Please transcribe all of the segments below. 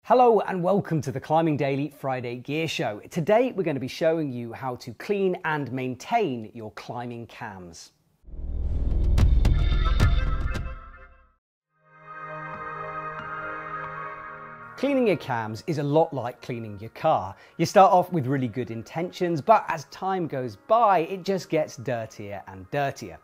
Hello and welcome to the Climbing Daily Friday Gear Show. Today we're going to be showing you how to clean and maintain your climbing cams. Cleaning your cams is a lot like cleaning your car. You start off with really good intentions, but as time goes by, it just gets dirtier and dirtier.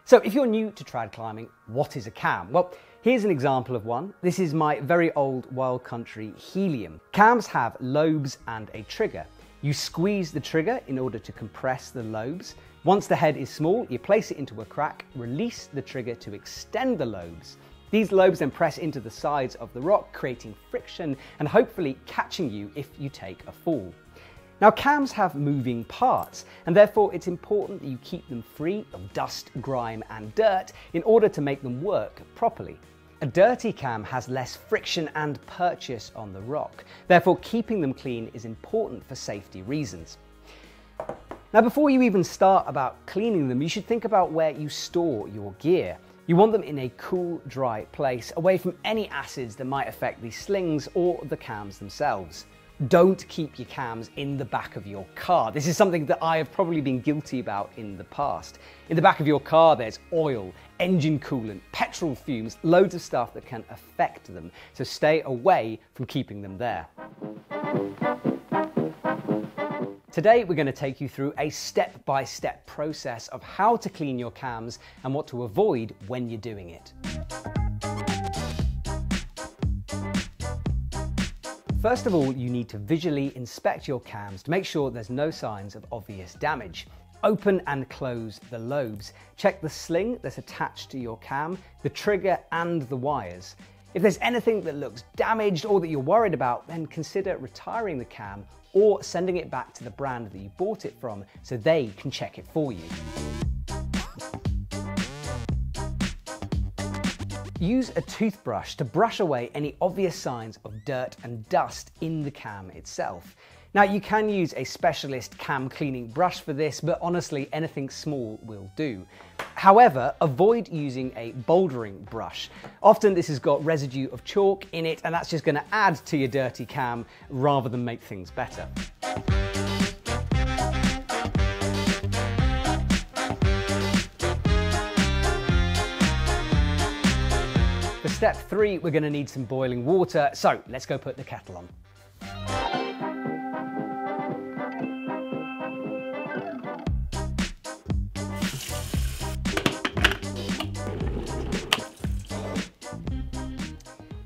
So if you're new to trad climbing, what is a cam? Well, here's an example of one. This is my very old Wild Country Helium. Cams have lobes and a trigger. You squeeze the trigger in order to compress the lobes. Once the head is small, you place it into a crack, release the trigger to extend the lobes. These lobes then press into the sides of the rock, creating friction and hopefully catching you if you take a fall. Now, cams have moving parts, and therefore it's important that you keep them free of dust, grime and dirt in order to make them work properly. A dirty cam has less friction and purchase on the rock, therefore keeping them clean is important for safety reasons. Now, before you even start about cleaning them, you should think about where you store your gear. You want them in a cool, dry place, away from any acids that might affect the slings or the cams themselves. Don't keep your cams in the back of your car. This is something that I have probably been guilty about in the past. In the back of your car, there's oil, engine coolant, petrol fumes, loads of stuff that can affect them. So stay away from keeping them there. Today, we're going to take you through a step-by-step process of how to clean your cams and what to avoid when you're doing it. First of all, you need to visually inspect your cams to make sure there's no signs of obvious damage. Open and close the lobes. Check the sling that's attached to your cam, the trigger and the wires. If there's anything that looks damaged or that you're worried about, then consider retiring the cam or sending it back to the brand that you bought it from so they can check it for you. Use a toothbrush to brush away any obvious signs of dirt and dust in the cam itself. Now, you can use a specialist cam cleaning brush for this, but honestly, anything small will do. However, avoid using a bouldering brush. Often this has got residue of chalk in it, and that's just going to add to your dirty cam rather than make things better. For step 3, we're going to need some boiling water, so let's go put the kettle on.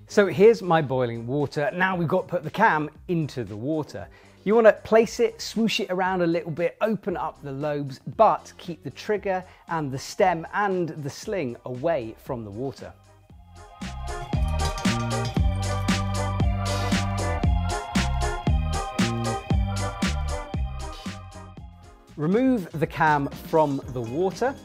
So here's my boiling water. Now we've got to put the cam into the water. You want to place it, swoosh it around a little bit, open up the lobes, but keep the trigger and the stem and the sling away from the water. Remove the cam from the water.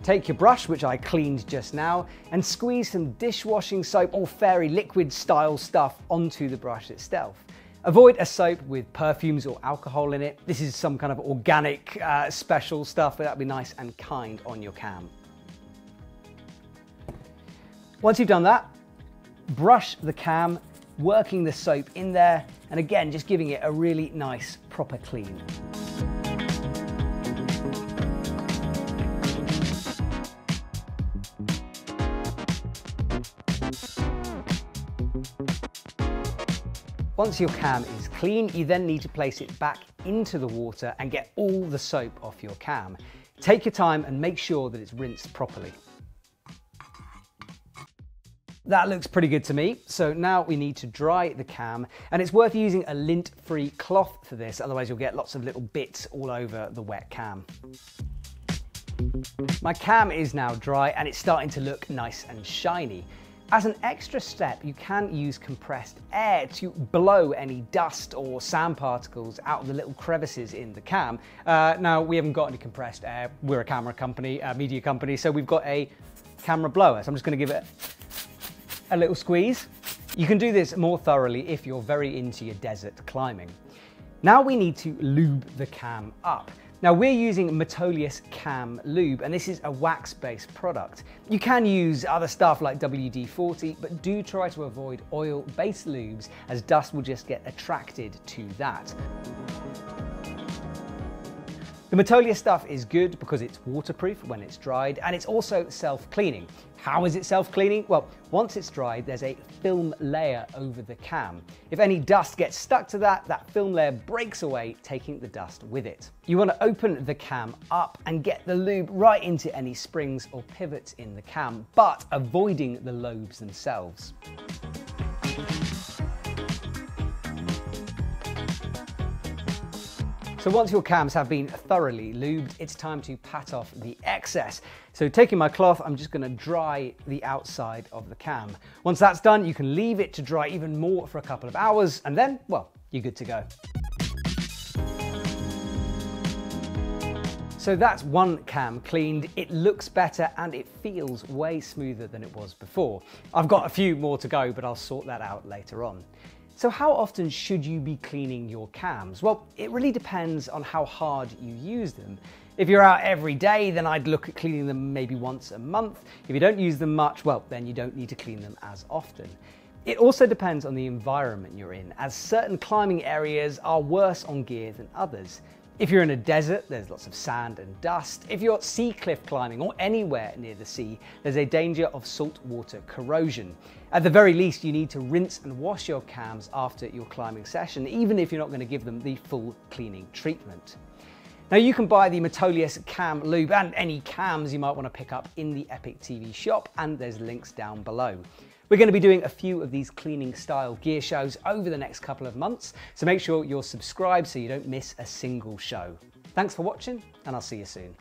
Take your brush, which I cleaned just now, and squeeze some dishwashing soap or fairy liquid style stuff onto the brush itself. Avoid a soap with perfumes or alcohol in it. This is some kind of organic special stuff, but that'll be nice and kind on your cam. Once you've done that, brush the cam, working the soap in there, and again, just giving it a really nice, proper clean. Once your cam is clean, you then need to place it back into the water and get all the soap off your cam. Take your time and make sure that it's rinsed properly. That looks pretty good to me. So now we need to dry the cam, and it's worth using a lint-free cloth for this, otherwise you'll get lots of little bits all over the wet cam. My cam is now dry and it's starting to look nice and shiny. As an extra step, you can use compressed air to blow any dust or sand particles out of the little crevices in the cam. Now, we haven't got any compressed air. We're a camera company, a media company, so we've got a camera blower. So I'm just going to give it a little squeeze. You can do this more thoroughly if you're very into your desert climbing. Now we need to lube the cam up. Now we're using Metolius Cam Lube, and this is a wax-based product. You can use other stuff like WD-40, but do try to avoid oil-based lubes as dust will just get attracted to that. The Metolius stuff is good because it's waterproof when it's dried, and it's also self-cleaning. How is it self-cleaning? Well, once it's dried, there's a film layer over the cam. If any dust gets stuck to that film layer breaks away, taking the dust with it. You want to open the cam up and get the lube right into any springs or pivots in the cam, but avoiding the lobes themselves. So once your cams have been thoroughly lubed, it's time to pat off the excess. So taking my cloth, I'm just going to dry the outside of the cam. Once that's done, you can leave it to dry even more for a couple of hours, and then, well, you're good to go. So that's one cam cleaned. It looks better and it feels way smoother than it was before. I've got a few more to go, but I'll sort that out later on. So how often should you be cleaning your cams? Well, it really depends on how hard you use them. If you're out every day, then I'd look at cleaning them maybe once a month. If you don't use them much, well, then you don't need to clean them as often. It also depends on the environment you're in, as certain climbing areas are worse on gear than others. If you're in a desert, there's lots of sand and dust. If you're sea cliff climbing or anywhere near the sea, there's a danger of saltwater corrosion. At the very least, you need to rinse and wash your cams after your climbing session, even if you're not going to give them the full cleaning treatment. Now you can buy the Metolius Cam Lube and any cams you might want to pick up in the EpicTV shop, and there's links down below. We're going to be doing a few of these cleaning style gear shows over the next couple of months, so make sure you're subscribed so you don't miss a single show. Thanks for watching, and I'll see you soon.